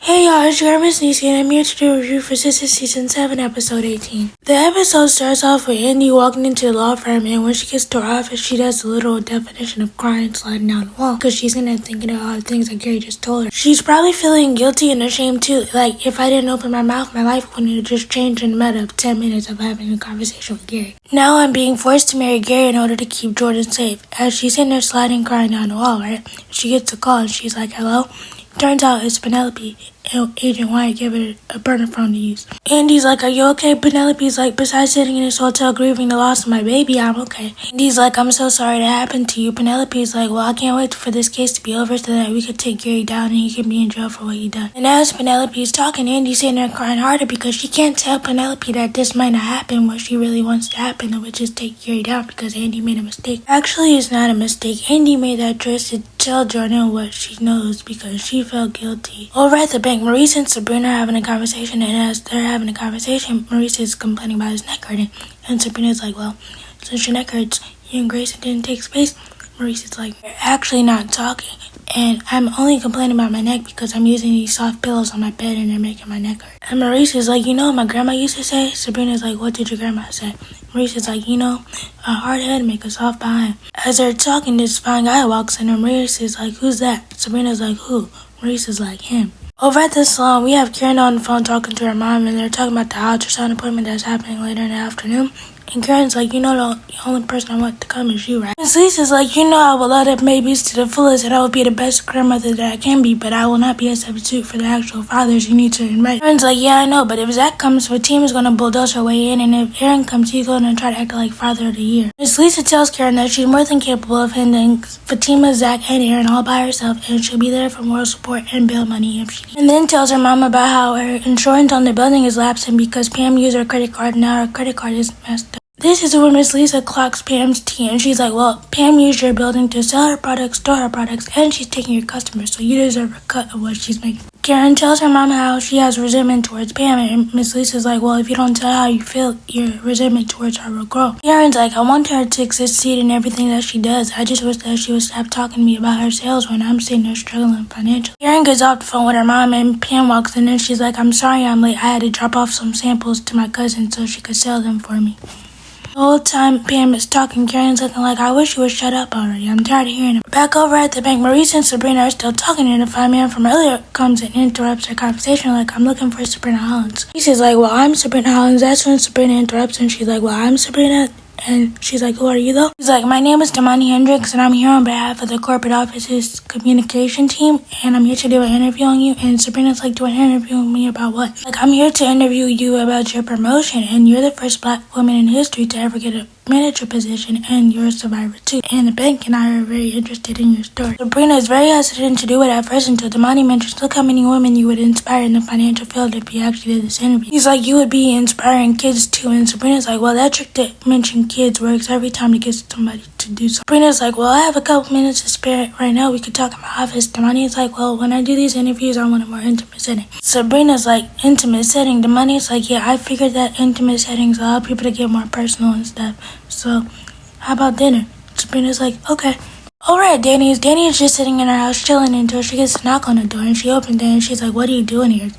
Hey y'all, it's your girl Missniecytv and I'm here to do a review for Sistas Season 7, Episode 18. The episode starts off with Andy walking into the law firm, and when she gets to her office, she does a little definition of crying sliding down the wall because she's in there thinking of all the things that Gary just told her. She's probably feeling guilty and ashamed too. Like, if I didn't open my mouth, my life wouldn't have just changed in a matter of 10 minutes of having a conversation with Gary. Now I'm being forced to marry Gary in order to keep Jordan safe. As she's in there sliding, crying down the wall, right? She gets a call and she's like, hello? Turns out it's Penelope, and Agent Wyatt gave her a burner phone to use. Andy's like, are you okay? Penelope's like, besides sitting in this hotel grieving the loss of my baby, I'm okay. Andy's like, I'm so sorry that happened to you. Penelope's like, well, I can't wait for this case to be over so that we could take Gary down and he can be in jail for what he done. And as Penelope's talking, Andy's sitting there crying harder because she can't tell Penelope that this might not happen what she really wants to happen, which is take Gary down because Andy made a mistake. Actually, it's not a mistake. Andy made that choice to tell Jordan what she knows because she felt guilty. Over at the bank, Maurice and Sabrina are having a conversation, and as they're having a conversation, Maurice is complaining about his neck hurting, and Sabrina's like, well, since your neck hurts, you and Grace didn't take space. Maurice is like, you're actually not talking, and I'm only complaining about my neck because I'm using these soft pillows on my bed and they're making my neck hurt. And Maurice is like, you know what my grandma used to say? Sabrina's like, what did your grandma say? Maurice is like, you know, a hard head make a soft behind. As they're talking, this fine guy walks in and Maurice is like, who's that? Sabrina's like, who? Maurice is like, him. Over at the salon, we have Karen on the phone talking to her mom, and they're talking about the ultrasound appointment that's happening later in the afternoon. And Karen's like, you know, the only person I want to come is you, right? And Lisa's like, you know, I will love babies to the fullest, and I will be the best grandmother that I can be, but I will not be a substitute for the actual fathers you need to invite. Karen's like, yeah, I know, but if Zach comes, Fatima's gonna bulldoze her way in, and if Aaron comes, he's gonna try to act like father of the year. Miss Lisa tells Karen that she's more than capable of handling Fatima, Zach, and Aaron all by herself, and she'll be there for moral support and bail money if she needs. And then tells her mom about how her insurance on the building is lapsing because Pam used her credit card, and now her credit card is messed up. This is where Miss Lisa clocks Pam's tea, and she's like, well, Pam used your building to sell her products, store her products, and she's taking your customers, so you deserve a cut of what she's making. Karen tells her mom how she has resentment towards Pam, and Miss Lisa's like, well, if you don't tell how you feel, your resentment towards her will grow. Karen's like, I want her to succeed in everything that she does. I just wish that she would stop talking to me about her sales when I'm sitting there struggling financially. Karen gets off the phone with her mom, and Pam walks in, and she's like, I'm sorry I'm late. I had to drop off some samples to my cousin so she could sell them for me. The whole time Pam is talking, Karen's looking like, I wish you would shut up already. I'm tired of hearing it. Back over at the bank, Maurice and Sabrina are still talking, and the fireman from earlier comes and interrupts their conversation like, I'm looking for Sabrina Hollins. Maurice like, well, I'm Sabrina Hollins. That's when Sabrina interrupts, and she's like, well, I'm Sabrina. And she's like, who are you though? He's like, my name is Danni Hendricks, and I'm here on behalf of the corporate office's communication team, and I'm here to do an interview on you. And Sabrina's like, do an interview with me about what? Like, I'm here to interview you about your promotion, and you're the first black woman in history to ever get a manager position, and you're a survivor too. And the bank and I are very interested in your story. Sabrina is very hesitant to do it at first until Danni mentions, look how many women you would inspire in the financial field if you actually did this interview. He's like, you would be inspiring kids too. And Sabrina's like, well, that trick to mention kids works every time to get somebody to do something. Sabrina's like, well, I have a couple minutes to spare right now. We could talk in my office. Danni's like, well, when I do these interviews, I want a more intimate setting. Sabrina's like, intimate setting? Danni's like, yeah, I figured that intimate settings allow people to get more personal and stuff. So, how about dinner? Sabrina's like, okay. Over at Danny's just sitting in her house chilling until she gets a knock on the door, and she opens it and she's like, what are you doing here?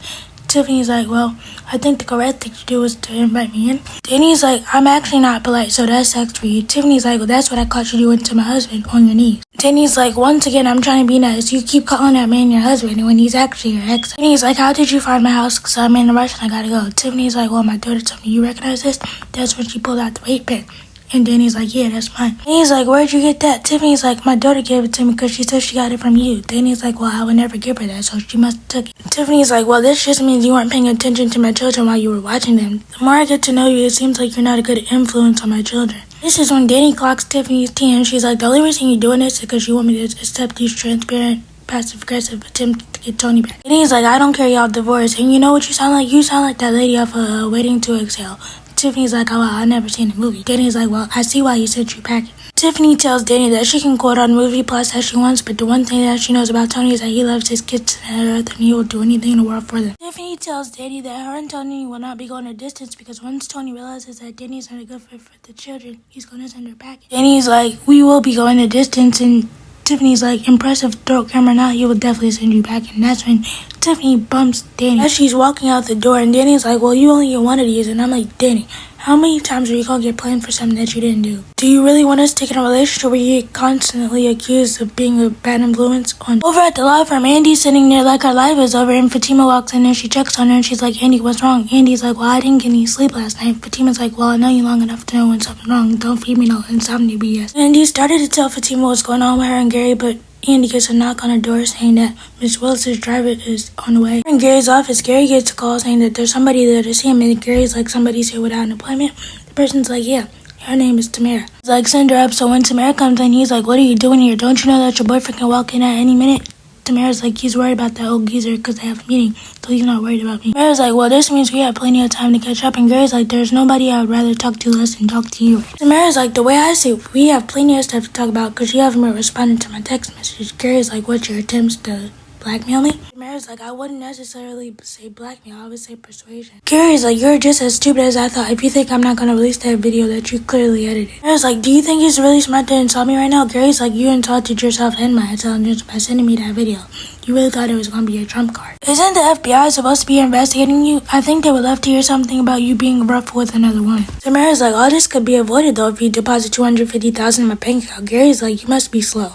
Tiffany's like, well, I think the correct thing to do is to invite me in. Danny's like, I'm actually not polite, so that's sex for you. Tiffany's like, well, that's what I caught you doing to my husband, on your knees. Danny's like, once again, I'm trying to be nice. You keep calling that man your husband when he's actually your ex. Danny's like, how did you find my house? Because I'm in a rush and I gotta go. Tiffany's like, well, my daughter told me, you recognize this? That's when she pulled out the vape pen. And Danny's like, yeah, that's mine. Danny's like, where'd you get that? Tiffany's like, my daughter gave it to me because she said she got it from you. Danny's like, well, I would never give her that, so she must have took it. Tiffany's like, well, this just means you weren't paying attention to my children while you were watching them. The more I get to know you, it seems like you're not a good influence on my children. This is when Danny clocks Tiffany's tea, and she's like, the only reason you're doing this is because you want me to accept these transparent, passive-aggressive attempts to get Tony back. And he's like, I don't care, y'all divorced. And you know what you sound like? You sound like that lady off of Waiting to Exhale. Tiffany's like, oh, well, I've never seen the movie. Danny's like, well, I see why you sent you packing. Tiffany tells Danny that she can quote on movie plots as she wants, but the one thing that she knows about Tony is that he loves his kids to the earth and he will do anything in the world for them. Tiffany tells Danny that her and Tony will not be going a distance because once Tony realizes that Danny's not a good fit for the children, he's going to send her packing. Danny's like, we will be going a distance, and Tiffany's like, impressive throat camera now, he will definitely send you back. And that's when Tiffany bumps Danni as she's walking out the door, and Danny's like, well, you only get one of these. And I'm like, Danni, how many times are you gonna get blamed for something that you didn't do? Do you really want us to get in a relationship where you get constantly accused of being a bad influence? Over at the law firm, Andy's sitting there like her life is over, and Fatima walks in and she checks on her and she's like, Andy, what's wrong? Andy's like, well, I didn't get any sleep last night. Fatima's like, well, I know you long enough to know when something's wrong. Don't feed me no insomnia BS. Andy started to tell Fatima what's going on with her and Gary, but Andy gets a knock on her door saying that Miss Willis's driver is on the way. In Gary's office, Gary gets a call saying that there's somebody there to see him, and Gary's like, somebody's here without an appointment. The person's like, yeah, her name is Tamar. He's like, send her up. So when Tamar comes in, he's like, what are you doing here? Don't you know that your boyfriend can walk in at any minute? Tamar's like, he's worried about that old geezer because they have a meeting, so he's not worried about me. Tamar's like, well, this means we have plenty of time to catch up. And Gary's like, there's nobody I would rather talk to less than talk to you. Tamar's like, the way I see it, we have plenty of stuff to talk about because you haven't been responding to my text message. Gary's like, what's your attempts to blackmail me? Tamar's like, I wouldn't necessarily say blackmail, I would say persuasion. Gary's like, you're just as stupid as I thought if you think I'm not gonna release that video that you clearly edited. Tamar's like, do you think it's really smart to insult me right now? Gary's like, you insulted yourself and my intelligence by sending me that video. You really thought it was gonna be your trump card. Isn't the FBI supposed to be investigating you? I think they would love to hear something about you being rough with another woman. Tamar's like, all this could be avoided though if you deposit $250,000 in my bank account. Gary's like, you must be slow.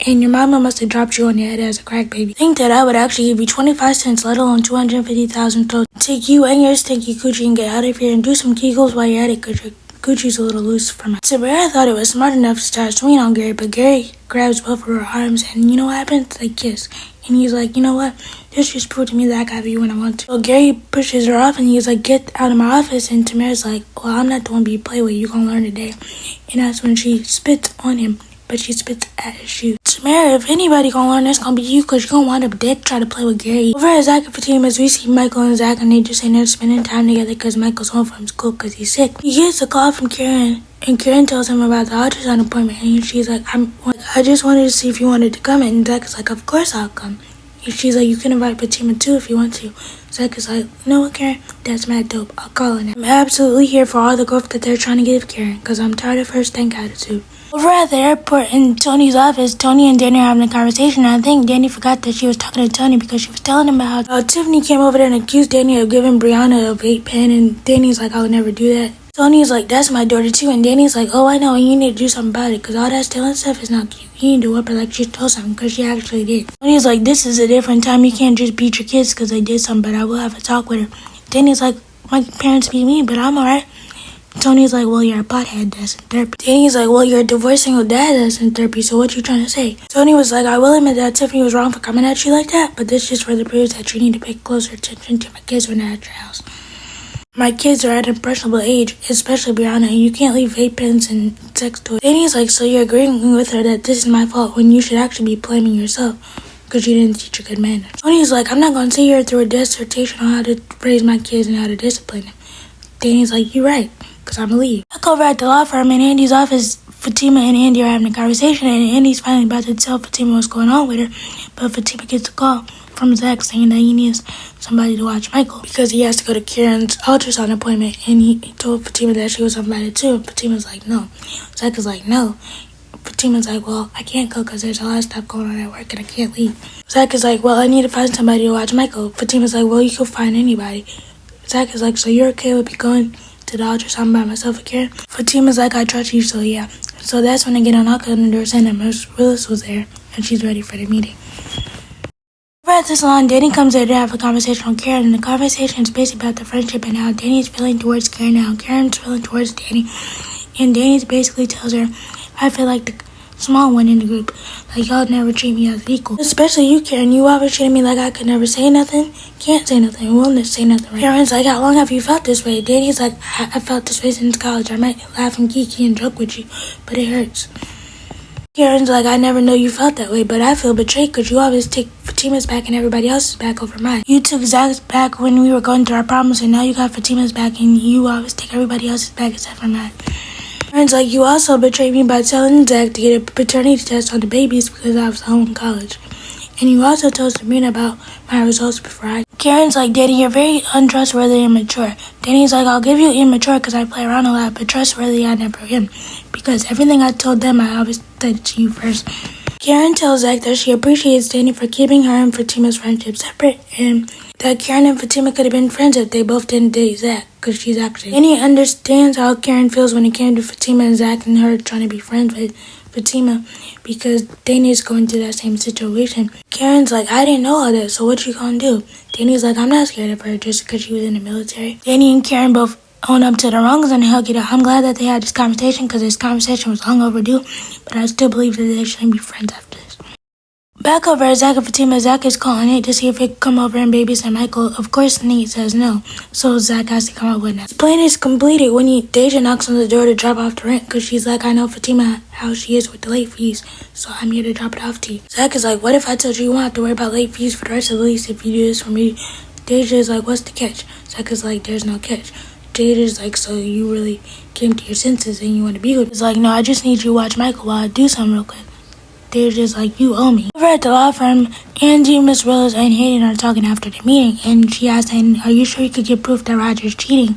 And your mama must have dropped you on your head as a crack baby. Think that I would actually give you 25 cents, let alone $250,000 to take you and your stinky coochie and get out of here and do some kegels while you're at it because your coochie's a little loose for my. Sabrina thought it was smart enough to start swinging on Gary, but Gary grabs both of her arms and you know what happens? They kiss. And he's like, you know what? This just proved to me that I can have you when I want to. So Gary pushes her off and he's like, get out of my office. And Tamar's like, well, I'm not the one to be played with. You're gonna learn today. And that's when she spits on him, but she spits at his shoes. Tamara, if anybody gonna learn, it's gonna be you, cause you're gonna wind up dead trying to play with Gary. Over at Zach and Fatima's, we see Michael and Zach, and they just ain't there spending time together cause Michael's home from school cause he's sick. He gets a call from Karen, and Karen tells him about the ultrasound appointment, and she's like, I just wanted to see if you wanted to come, and Zach is like, of course I'll come. And she's like, you can invite Fatima too if you want to. Zach is like, you know what, Karen? That's mad dope. I'll call her now. I'm absolutely here for all the growth that they're trying to give Karen, cause I'm tired of her stank attitude. Over at the airport in Tony's office, Tony and Danni are having a conversation, and I think Danni forgot that she was talking to Tony because she was telling him about how Tiffany came over there and accused Danni of giving Brianna a vape pen, and Danni's like, I would never do that. Tony's like, that's my daughter too, and Danni's like, oh, I know, and you need to do something about it, because all that stealing stuff is not cute. You need to whip her like she stole something, because she actually did. Tony's like, this is a different time, you can't just beat your kids because they did something, but I will have a talk with her. Danni's like, my parents beat me, but I'm alright. Tony's like, well, you're a pothead, that's in therapy. Danny's like, well, you're divorcing your dad, that's in therapy, so what you trying to say? Tony was like, I will admit that Tiffany was wrong for coming at you like that, but this just further proves that you need to pay closer attention to my kids when they're at your house. My kids are at an impressionable age, especially Brianna, and you can't leave vape pens and sex toys. Danny's like, so you're agreeing with her that this is my fault when you should actually be blaming yourself because you didn't teach her good manners. Tony's like, I'm not going to sit here through a dissertation on how to raise my kids and how to discipline them. Danny's like, you're right. Because I'm gonna leave. Back over at the law firm in Andy's office, Fatima and Andy are having a conversation, and Andy's finally about to tell Fatima what's going on with her, but Fatima gets a call from Zach saying that he needs somebody to watch Michael because he has to go to Karen's ultrasound appointment, and he told Fatima that she was invited too, and Fatima's like, no. Zach is like, no. Fatima's like, well, I can't go because there's a lot of stuff going on at work and I can't leave. Zach is like, well, I need to find somebody to watch Michael. Fatima's like, well, you can find anybody. Zach is like, so you're okay with me going to the ultrasound by myself again? Fatima's like, I trust you, so yeah. So that's when I get a knock on the door saying that Miss Willis was there and she's ready for the meeting. Over at the salon, Danni comes there to have a conversation with Karen, and the conversation is basically about the friendship and how Danni's feeling towards Karen and how Karen's feeling towards Danni. And Danni basically tells her, I feel like the small one in the group, like y'all never treat me as equal. Especially you, Karen, you always treated me like I could never say nothing, can't say nothing, won't say nothing. Right? Karen's like, how long have you felt this way? Danni's like, I felt this way since college. I might laugh and geeky and joke with you, but it hurts. Karen's like, I never know you felt that way, but I feel betrayed because you always take Fatima's back and everybody else's back over mine. You took Zach's back when we were going through our problems, and now you got Fatima's back and you always take everybody else's back except for mine. Karen's like, you also betrayed me by telling Zach to get a paternity test on the babies because I was home in college. And you also told Sabrina about my results before I... Karen's like, Danni, you're very untrustworthy and immature. Danni's like, I'll give you immature because I play around a lot, but trustworthy I never am. Because everything I told them, I always said to you first. Karen tells Zach that she appreciates Danni for keeping her and Fatima's friendship separate, and that Karen and Fatima could have been friends if they both didn't date Zach, because she's actually. Danni understands how Karen feels when it came to Fatima and Zach and her trying to be friends with Fatima, because Danni's going through that same situation. Karen's like, I didn't know all that, so what you gonna do? Danni's like, I'm not scared of her just because she was in the military. Danni and Karen both own up to the wrongs and hug it out. I'm glad that they had this conversation because this conversation was long overdue, but I still believe that they shouldn't be friends after this. Back over at Zach and Fatima, Zach is calling Nate to see if he can come over and babysit Michael. Of course, Nate says no, so Zach has to come up with that. His plan is completed when Deja knocks on the door to drop off the rent, because she's like, I know Fatima, how she is with the late fees, so I'm here to drop it off to you. Zach is like, what if I told you won't have to worry about late fees for the rest of the lease if you do this for me? Deja is like, what's the catch? Zach is like, there's no catch. Deja's like, so you really came to your senses and you want to be with me? He's like, no, I just need you to watch Michael while I do something real quick. Deja's like, you owe me. Over at the law firm, Andy, Miss Willis, and Hayden are talking after the meeting, and she asks Hayden, are you sure you could get proof that Roger's cheating?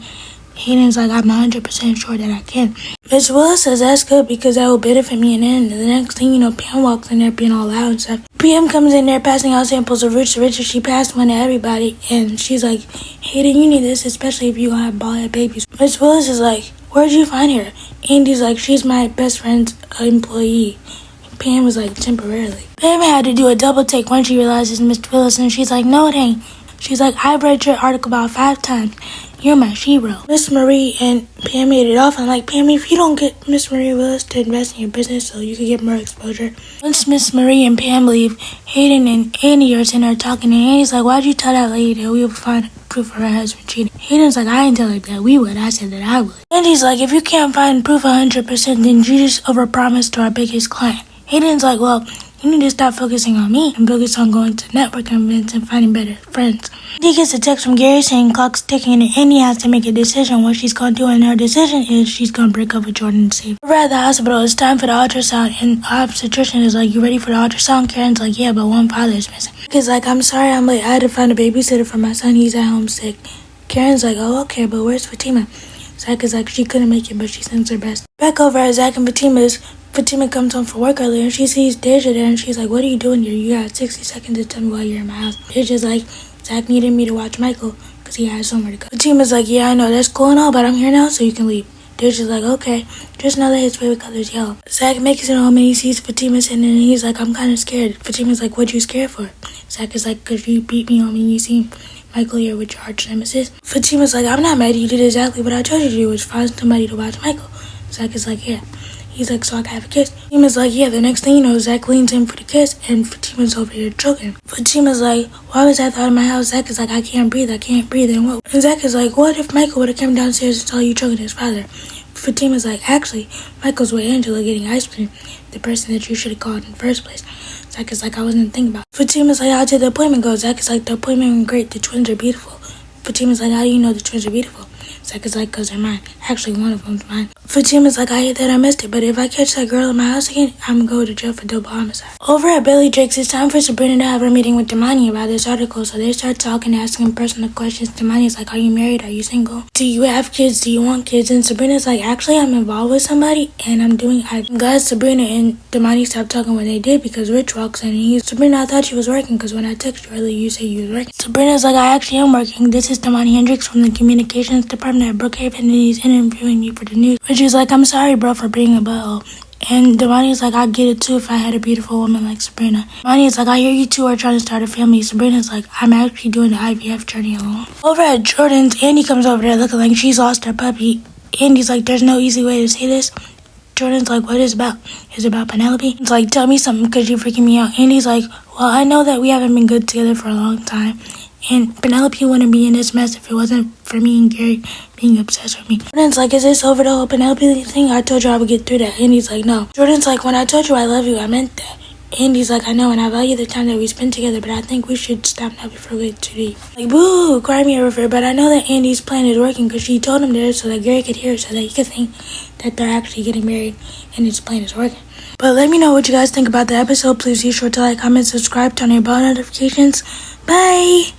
Hayden's like, I'm 100% sure that I can. Miss Willis says that's good because that will benefit me, and then the next thing you know, Pam walks in there being all loud and stuff. Pam comes in there passing out samples of Rich to Richard. She passed one to everybody, and she's like, Hayden, you need this, especially if you gonna have bald-head babies. Miss Willis is like, where'd you find her? Andy's like, she's my best friend's employee. Pam was like, temporarily. Pam had to do a double take when she realizes Miss Willis, and she's like, no, it ain't. She's like, I've read your article about 5 times. You're my hero. Miss Marie and Pam made it off. I'm like, Pam, if you don't get Miss Marie Willis to invest in your business so you can get more exposure. Once Miss Marie and Pam leave, Hayden and Andy are sitting there talking, and Andy's like, why'd you tell that lady that we would find proof of her husband cheating? Hayden's like, I didn't tell her that we would. I said that I would. Andy's like, if you can't find proof 100%, then you just overpromised to our biggest client. Hayden's like, well, you need to stop focusing on me and focus on going to networking events and finding better friends. He gets a text from Gary saying clock's ticking and Andy has to make a decision what she's going to do, and her decision is she's going to break up with Jordan and save. Over at the hospital, it's time for the ultrasound, and obstetrician is like, you ready for the ultrasound? Karen's like, yeah, but one father is missing. He's like, I'm sorry, I'm late. I had to find a babysitter for my son. He's at home sick. Karen's like, oh, okay, but where's Fatima? Zach is like, she couldn't make it, but she sends her best. Back over at Zach and Fatima comes home from work earlier and she sees Deja there and she's like, what are you doing here? You got 60 seconds to tell me why you're in my house. Deja's like, Zach needed me to watch Michael because he has somewhere to go. Fatima's like, yeah, I know, that's cool and all, but I'm here now so you can leave. Deja's like, okay, just know that his favorite color is yellow. Zach makes it home and he sees Fatima sitting and he's like, I'm kind of scared. Fatima's like, what you scared for? Zach is like, because you beat me home and you see Michael here with your arch nemesis. Fatima's like, I'm not mad, you did exactly what I told you to do, which find somebody to watch Michael. Zach is like, yeah. He's like, so I can have a kiss? Fatima's like, yeah. The next thing you know, Zach leans in for the kiss, and Fatima's over here choking. Fatima's like, why was that thought in my house? Zach is like, I can't breathe, and what? And Zach is like, what if Michael would have come downstairs and saw you choking his father? Fatima's like, actually, Michael's with Angela getting ice cream, the person that you should have called in the first place. Zach is like, I wasn't thinking about it. Fatima's like, how did the appointment go? Zach is like, the appointment went great, the twins are beautiful. Fatima's like, how do you know the twins are beautiful? Zach is like, because they're mine. Actually, one of them's mine. Fatima's like, I hate that I missed it, but if I catch that girl in my house again, I'm going to go to jail for double homicide. Over at Billy Drake's, it's time for Sabrina to have her meeting with Danni about this article, so they start talking, asking personal questions. Danni's like, are you married? Are you single? Do you have kids? Do you want kids? And Sabrina's like, actually, I'm involved with somebody, and I'm glad Sabrina and Danni stopped talking when they did, because Rich walks in, and he's, Sabrina, I thought you was working, because when I texted you earlier, you said you was working. Sabrina's like, I actually am working. This is Danni Hendricks from the communications department at Brookhaven, and he's interviewing me for the news. Rich is like, I'm sorry, bro, for being a butthole. And Danni's like, I get it too if I had a beautiful woman like Sabrina. Danni's like, I hear you two are trying to start a family. Sabrina's like, I'm actually doing the IVF journey alone. Over at Jordan's, Andy comes over there looking like she's lost her puppy. Andy's like, there's no easy way to say this. Jordan's like, what is it about? Is it about Penelope? It's like, tell me something because you're freaking me out. Andy's like, well, I know that we haven't been good together for a long time. And Penelope wouldn't be in this mess if it wasn't for me and Gary being obsessed with me. Jordan's like, is this over the whole Penelope thing? I told you I would get through that. Andy's like, no. Jordan's like, when I told you I love you, I meant that. Andy's like, I know, and I value the time that we spent together, but I think we should stop now before we get too deep. Like, boo, cry me a river, but I know that Andy's plan is working because she told him this so that Gary could hear it, so that he could think that they're actually getting married and his plan is working. But let me know what you guys think about the episode. Please be sure to like, comment, subscribe, turn on your bell notifications. Bye!